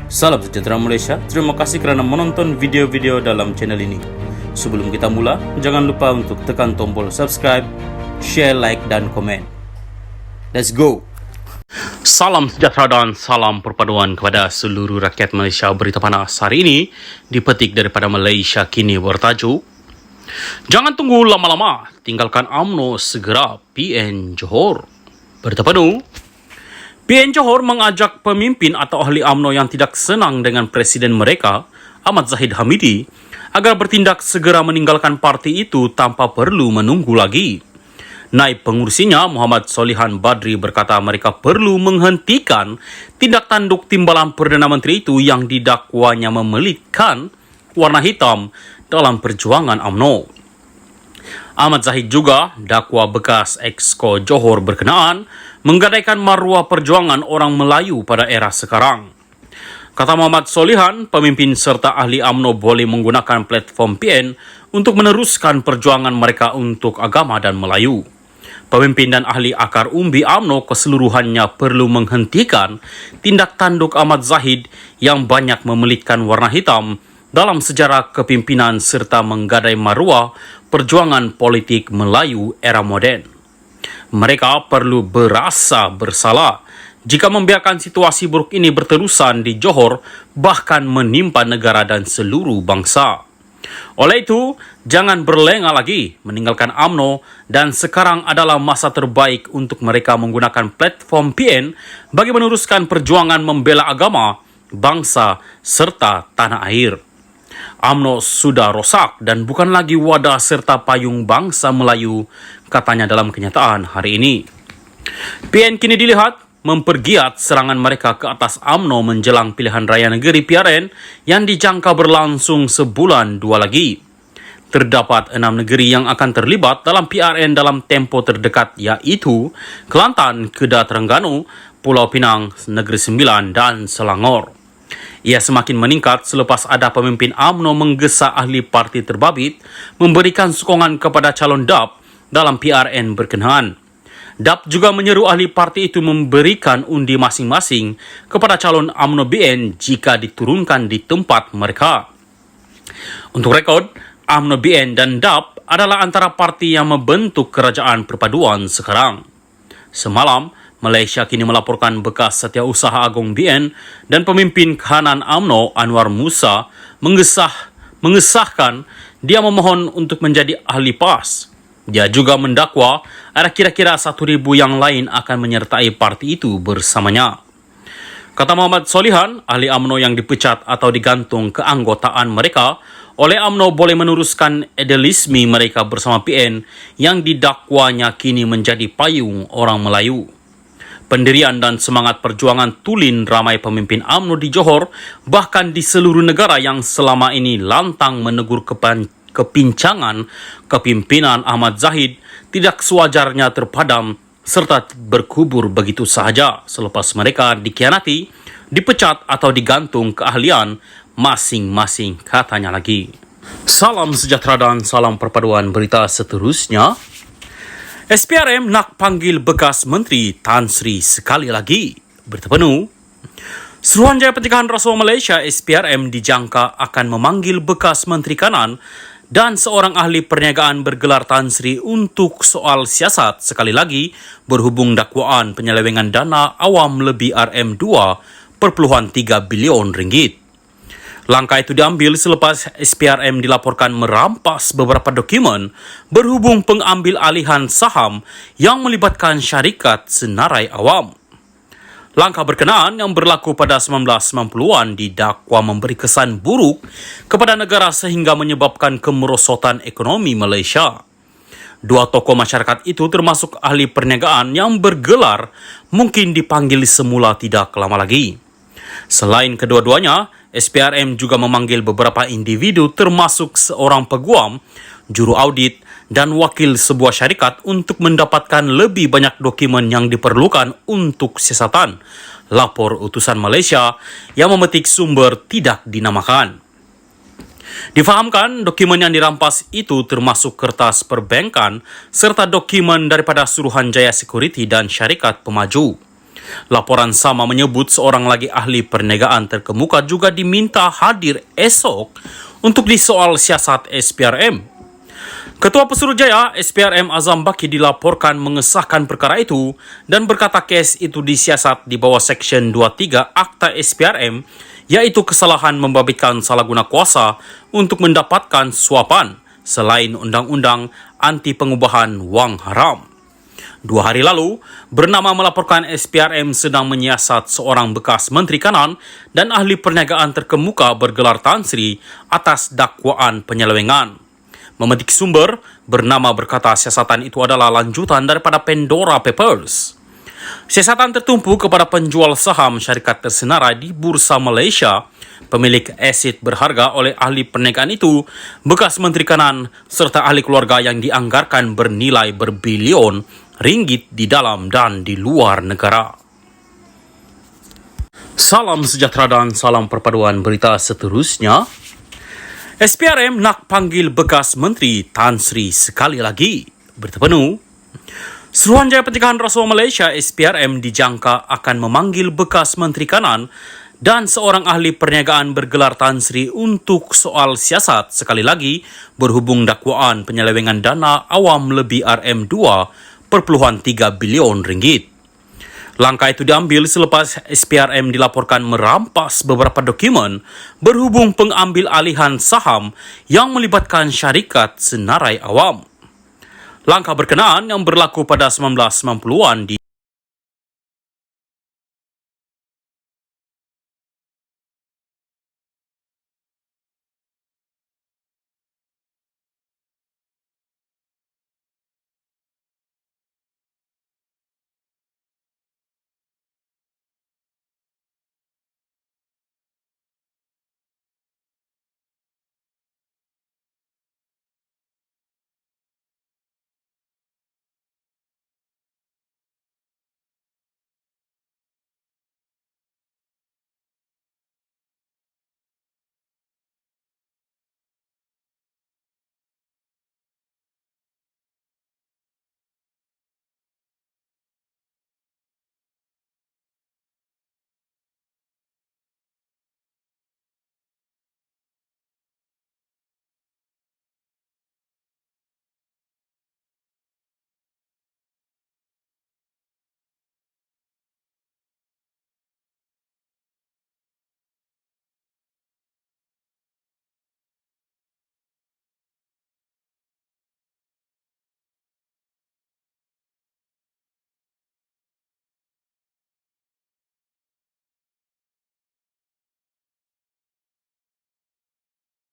Salam sejahtera Malaysia, terima kasih kerana menonton video-video dalam channel ini. Sebelum kita mula, jangan lupa untuk tekan tombol subscribe, share, like dan komen. Let's go! Salam sejahtera dan salam perpaduan kepada seluruh rakyat Malaysia. Berita panas hari ini dipetik daripada Malaysia Kini bertajuk, jangan tunggu lama-lama, tinggalkan UMNO segera, PN Johor. Berita penuh, PN Johor mengajak pemimpin atau ahli UMNO yang tidak senang dengan presiden mereka, Ahmad Zahid Hamidi, agar bertindak segera meninggalkan parti itu tanpa perlu menunggu lagi. Naib pengurusinya, Muhammad Solihan Badri, berkata mereka perlu menghentikan tindak tanduk timbalan Perdana Menteri itu yang didakwanya memelitkan warna hitam dalam perjuangan UMNO. Ahmad Zahid juga dakwa bekas Exco Johor berkenaan menggadaikan maruah perjuangan orang Melayu pada era sekarang. Kata Muhammad Solihan, pemimpin serta ahli UMNO boleh menggunakan platform PN untuk meneruskan perjuangan mereka untuk agama dan Melayu. Pemimpin dan ahli akar umbi UMNO keseluruhannya perlu menghentikan tindak tanduk Ahmad Zahid yang banyak memelitkan warna hitam dalam sejarah kepimpinan serta menggadai maruah perjuangan politik Melayu era moden. Mereka perlu berasa bersalah jika membiarkan situasi buruk ini berterusan di Johor, bahkan menimpa negara dan seluruh bangsa. Oleh itu, jangan berlengah lagi meninggalkan UMNO dan sekarang adalah masa terbaik untuk mereka menggunakan platform PN bagi meneruskan perjuangan membela agama, bangsa serta tanah air. UMNO sudah rosak dan bukan lagi wadah serta payung bangsa Melayu, katanya dalam kenyataan hari ini. PN kini dilihat mempergiat serangan mereka ke atas UMNO menjelang pilihan raya negeri PRN yang dijangka berlangsung sebulan dua lagi. Terdapat 6 negeri yang akan terlibat dalam PRN dalam tempoh terdekat, iaitu Kelantan, Kedah, Terengganu, Pulau Pinang, Negeri Sembilan dan Selangor. Ia semakin meningkat selepas ada pemimpin UMNO menggesa ahli parti terbabit memberikan sokongan kepada calon DAP dalam PRN berkenaan. DAP juga menyeru ahli parti itu memberikan undi masing-masing kepada calon UMNO BN jika diturunkan di tempat mereka. Untuk rekod, UMNO BN dan DAP adalah antara parti yang membentuk kerajaan perpaduan sekarang. Semalam, Malaysia Kini melaporkan bekas Setiausaha Agong BN dan pemimpin kahanan UMNO Anwar Musa mengesahkan dia memohon untuk menjadi ahli PAS. Dia juga mendakwa ada kira-kira 1,000 yang lain akan menyertai parti itu bersamanya. Kata Muhammad Solihan, ahli UMNO yang dipecat atau digantung keanggotaan mereka oleh UMNO boleh meneruskan idealisme mereka bersama PN yang didakwanya kini menjadi payung orang Melayu. Pendirian dan semangat perjuangan tulen ramai pemimpin UMNO di Johor, bahkan di seluruh negara yang selama ini lantang menegur kepincangan kepimpinan Ahmad Zahid, tidak sewajarnya terpadam serta berkubur begitu sahaja selepas mereka dikhianati, dipecat atau digantung keahlian masing-masing, katanya lagi. Salam sejahtera dan salam perpaduan berita seterusnya. SPRM nak panggil bekas Menteri Tan Sri sekali lagi. Berita penuh, Suruhanjaya Pencegahan Rasuah Malaysia SPRM dijangka akan memanggil bekas Menteri Kanan dan seorang ahli perniagaan bergelar Tan Sri untuk soal siasat sekali lagi berhubung dakwaan penyelewengan dana awam lebih RM2.3 bilion ringgit. Langkah itu diambil selepas SPRM dilaporkan merampas beberapa dokumen berhubung pengambil alihan saham yang melibatkan syarikat senarai awam. Langkah berkenaan yang berlaku pada 1990-an didakwa memberi kesan buruk kepada negara sehingga menyebabkan kemerosotan ekonomi Malaysia. Dua tokoh masyarakat itu termasuk ahli perniagaan yang bergelar mungkin dipanggil semula tidak lama lagi. Selain kedua-duanya, SPRM juga memanggil beberapa individu termasuk seorang peguam, juru audit dan wakil sebuah syarikat untuk mendapatkan lebih banyak dokumen yang diperlukan untuk siasatan, lapor utusan Malaysia yang memetik sumber tidak dinamakan. Difahamkan dokumen yang dirampas itu termasuk kertas perbankan serta dokumen daripada Suruhanjaya Security dan syarikat pemaju. Laporan sama menyebut seorang lagi ahli perniagaan terkemuka juga diminta hadir esok untuk disoal siasat SPRM. Ketua Pesuruhjaya SPRM Azam Baki dilaporkan mengesahkan perkara itu dan berkata kes itu disiasat di bawah Seksyen 23 Akta SPRM, yaitu kesalahan membabitkan salah guna kuasa untuk mendapatkan suapan selain Undang-Undang Anti Pengubahan Wang Haram. 2 hari lalu, Bernama melaporkan SPRM sedang menyiasat seorang bekas Menteri Kanan dan ahli perniagaan terkemuka bergelar Tan Sri atas dakwaan penyelewengan. Memetik sumber, Bernama berkata siasatan itu adalah lanjutan daripada Pandora Papers. Siasatan tertumpu kepada penjual saham syarikat tersenarai di Bursa Malaysia, pemilik aset berharga oleh ahli perniagaan itu, bekas Menteri Kanan serta ahli keluarga yang dianggarkan bernilai berbilion ringgit di dalam dan di luar negara. Salam sejahtera dan salam perpaduan berita seterusnya. SPRM nak panggil bekas Menteri Tan Sri sekali lagi. Berita penuh. Suruhanjaya Pencegahan Rasuah Malaysia SPRM dijangka akan memanggil bekas Menteri Kanan dan seorang ahli perniagaan bergelar Tan Sri untuk soal siasat sekali lagi berhubung dakwaan penyelewengan dana awam lebih RM2.3 bilion ringgit. Langkah itu diambil selepas SPRM dilaporkan merampas beberapa dokumen berhubung pengambil alihan saham yang melibatkan syarikat senarai awam. Langkah berkenaan yang berlaku pada 1990-an